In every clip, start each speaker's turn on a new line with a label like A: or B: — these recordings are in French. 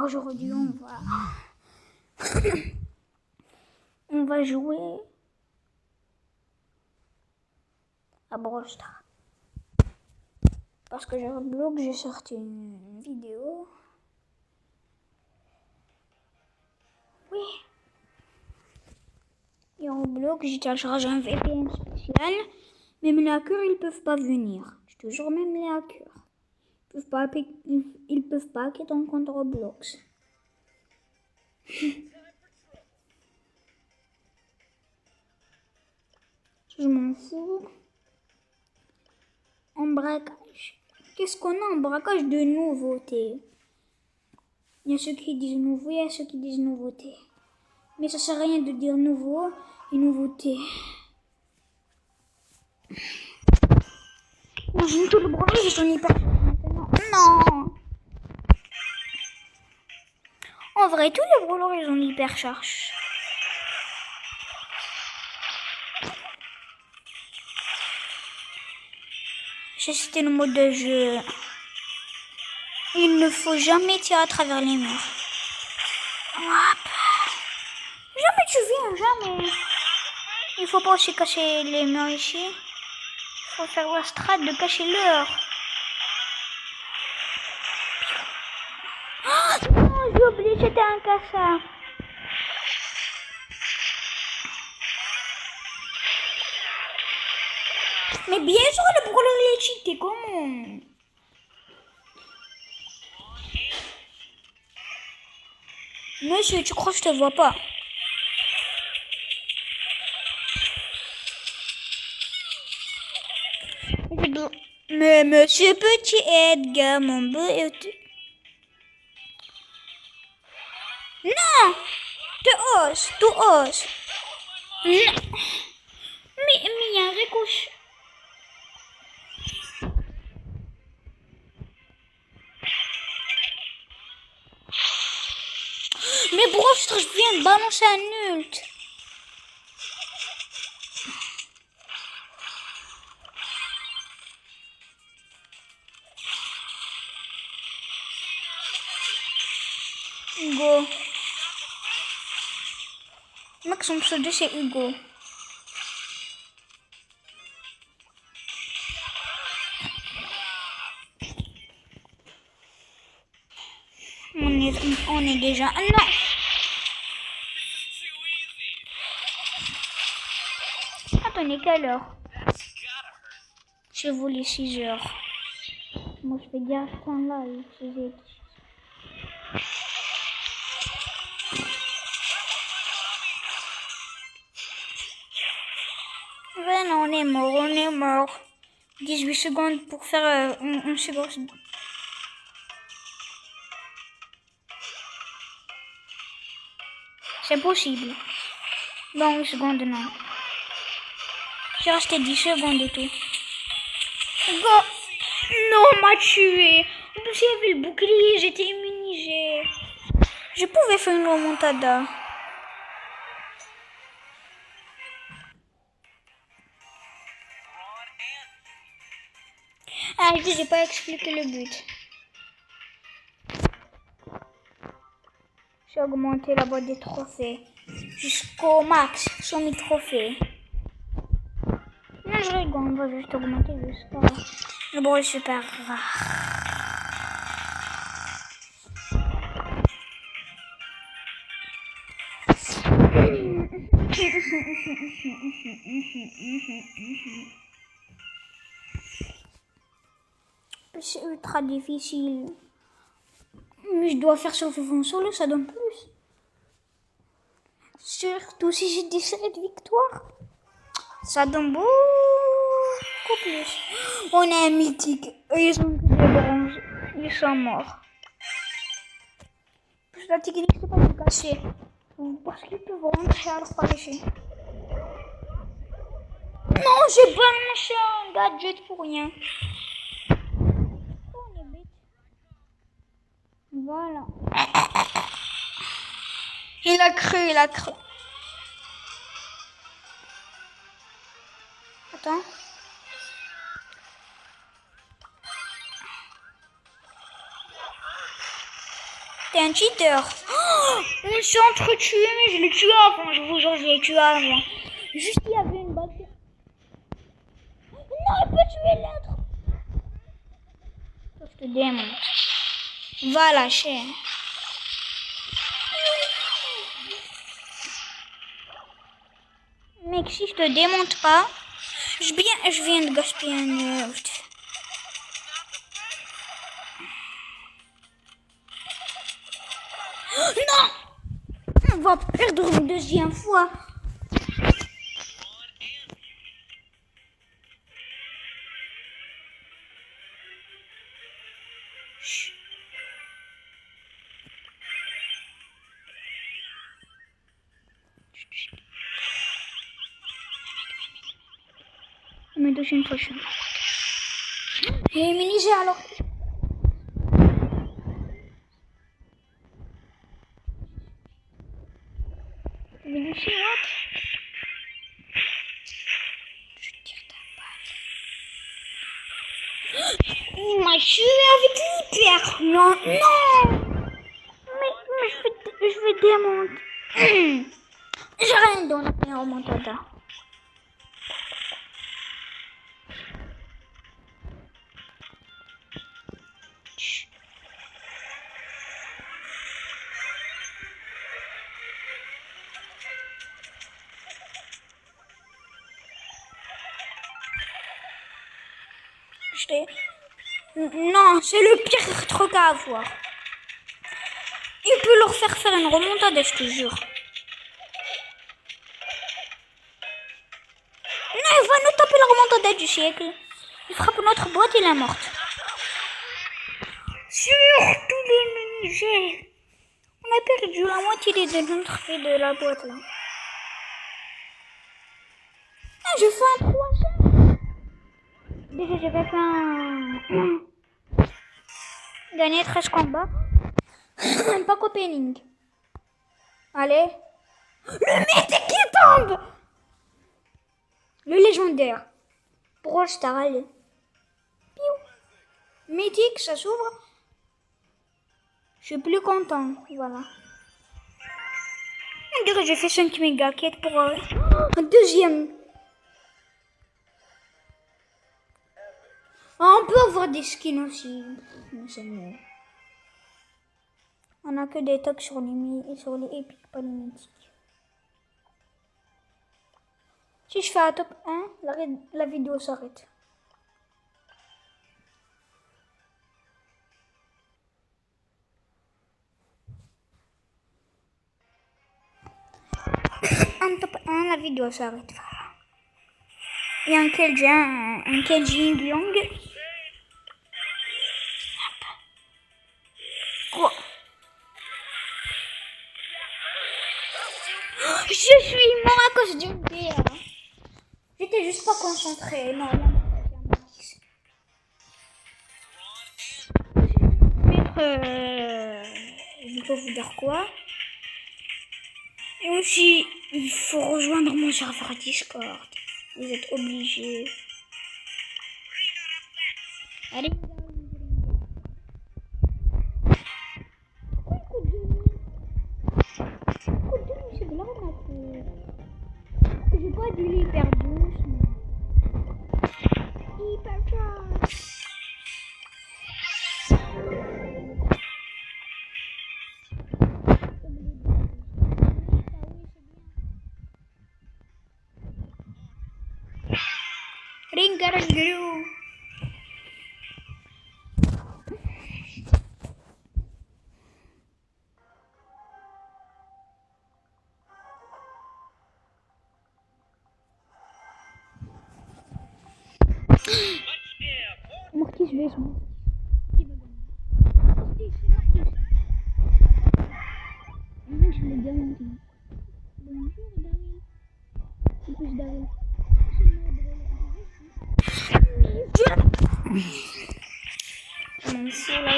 A: Aujourd'hui, on va jouer à Brawl Stars. Parce que Roblox, j'ai sorti une vidéo. Oui. Et en Roblox, j'ai téléchargé un VPN spécial. Même les hackers, ils peuvent pas venir. Je te jure, même les hackers. Ils peuvent pas hacker ton compte Roblox. Je m'en fous. En braquage. Qu'est-ce qu'on a en braquage de nouveautés? Il y a ceux qui disent nouveau, il y a ceux qui disent nouveauté. Mais ça sert à rien de dire nouveau et nouveauté. Imagine tout le brawler, ils sont hyper maintenant. Non. En vrai, tous les brawlers, ils ont hyper charge. C'était le mode de jeu. Il ne faut jamais tirer à travers les murs. Hop. Jamais tu viens, jamais. Il faut pas aussi cacher les murs ici. Il faut faire la strat de cacher l'heure. Oh non, j'ai oublié, c'était un casseur. Mais bien sûr, le brawler il est cheaté, comment? Monsieur, tu crois que je te vois pas? Mais monsieur Petit Edgar, mon beau... Non! Tu oses. Non. Mais il y a un ricochet. Mais broche, je viens de balancer un ult. Hugo. Mec, son pseudo c'est Hugo. On est déjà... Non. Attendez, quelle heure? J'ai volé 6 heures. Moi, je fais gaffe quand là, il faisait... Ben non, on est mort. 18 secondes pour faire une seconde. C'est possible. Bon, 1 seconde, non. J'ai resté 10 secondes et tout. Go! Non, on m'a tué. En plus, il y avait le bouclier, j'étais immunisée. Je pouvais faire une remontada. Ah, je vous ai pas expliqué le but. J'ai augmenté la boîte des trophées jusqu'au max, 100 000 trophées. Non, je rigole, on va juste augmenter jusqu'à... Le bruit est super rare. C'est ultra difficile. Mais je dois faire survivre en solo, ça donne plus. Surtout si j'ai 17 victoires. Ça donne beaucoup plus. On a un mythique. Ils sont que des bronzes. Ils sont morts. Plus la technique, c'est pas de cacher. Parce qu'ils peuvent rentrer à leur pareil. Non, j'ai balancé un gadget pour rien. On est bête. Voilà. Il a cru. Attends. T'es un cheater. Oh, on s'est entretué, mais je l'ai tué avant. Je vous jure, je l'ai tué avant. Juste, il y avait une balle. Non, il peut tuer l'autre. Je te démonte. Va lâcher. Mec, si je te démonte pas, je viens de gaspiller un... Non! On va perdre une deuxième fois. Mais deuxième fois, je... Et mini-jeu alors. Mini-jeu, what? Je tire ta balle. Il m'a tué avec l'hyper. Non, non. Mais je vais démonter. J'ai rien donné au remontada. Non, c'est le pire truc à avoir. Il peut leur faire une remontada, je te jure. Non, il va nous taper la remontada du siècle. Il frappe notre boîte, il est morte. Surtout les mini-jeux. On a perdu la moitié de notre fait de la boîte là. Ah, je fais un poisson. Déjà, j'avais fait un... Gagner 13 combats. Pas opening. Allez. Le mythique qui tombe. Le légendaire. Pour All-Star, allez. Piou. Mythique, ça s'ouvre. Je suis plus content. Voilà. On dirait que j'ai fait 5 méga quêtes pour un deuxième. Ah, on peut avoir des skins aussi. Mais c'est mieux. On a que des tocs sur les épiques, pas les mythiques. Si je fais un top 1, la vidéo s'arrête. Un top 1, la vidéo s'arrête. Voilà. Il y a un Kenji Young. Quoi? Je suis mort à cause d'une pierre. J'étais juste pas concentrée. Non, il faut vous dire quoi? Et aussi, il faut rejoindre mon serveur Discord. Vous êtes obligés. Allez. C'est de l'arnaque. J'ai pas du hyper douce. Hyper douce. Ringaranguru. Marquis, je vais jouer. Qui va gagner? C'est Marquis. Moi, je l'ai gagné. Bonjour, Daryl. C'est plus Daryl. Bon, c'est la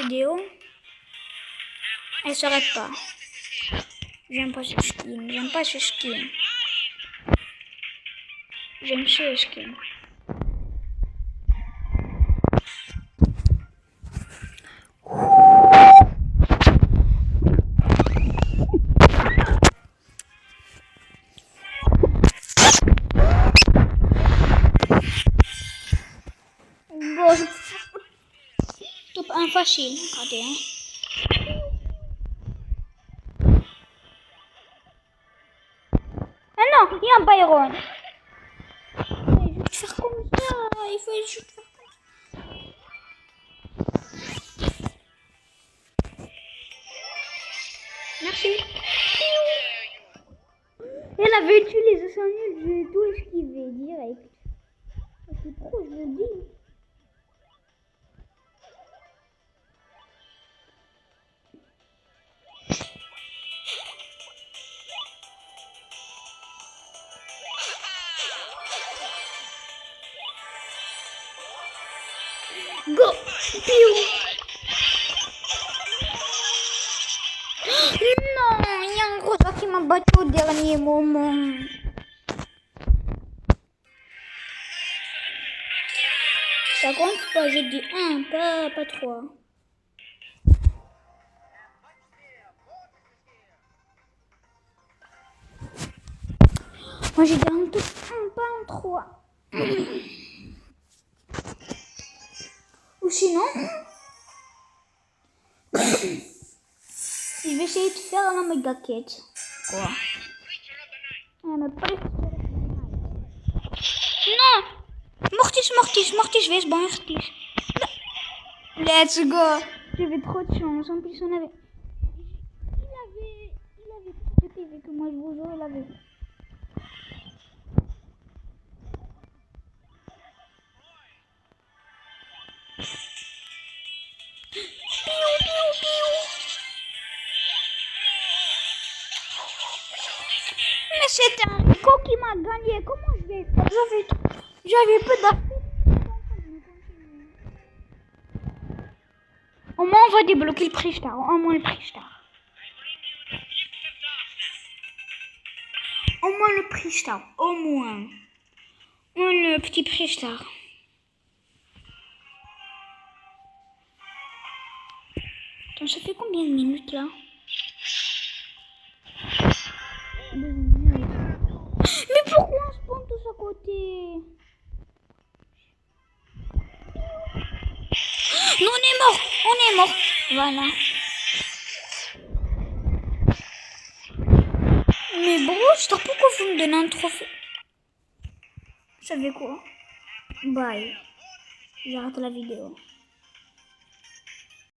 A: vidéo, elle s'arrête pas. J'aime pas ce skin, j'aime ce skin. facile. Regardez. Hein. Ah non, il y a un Byron. Il faut juste faire comme ça. Il faut juste faire comme ça. Merci. Elle avait utilisé son nul, j'ai tout esquivé direct. C'est trop, je le dis. Go! Piou! Non, il y a un gros qui m'a battu au dernier moment. Ça compte pas, j'ai dit 1, pas 3. Moi j'ai dit un tout 1, pas un 3. Ou sinon, je vais essayer de faire la méga quête. Quoi? Non! Mortis, je vais se Mortis. Let's go! J'avais trop de chance. En plus, on avait. Il avait plus de PV que moi, je vous jure, il avait. Mais c'était un Rico qui m'a gagné. Comment je vais faire? J'avais peu d'affaires. Au moins, on va débloquer le prix star. Au moins le prix star. Au moins le prix star. Au moins. Le petit prix star. Attends, ça fait combien de minutes là? Mais pourquoi on spawn tous à côté? Non, on est mort. Voilà. Mais bon, pourquoi vous me donnez un trophée? Vous savez quoi? Bye. J'arrête la vidéo.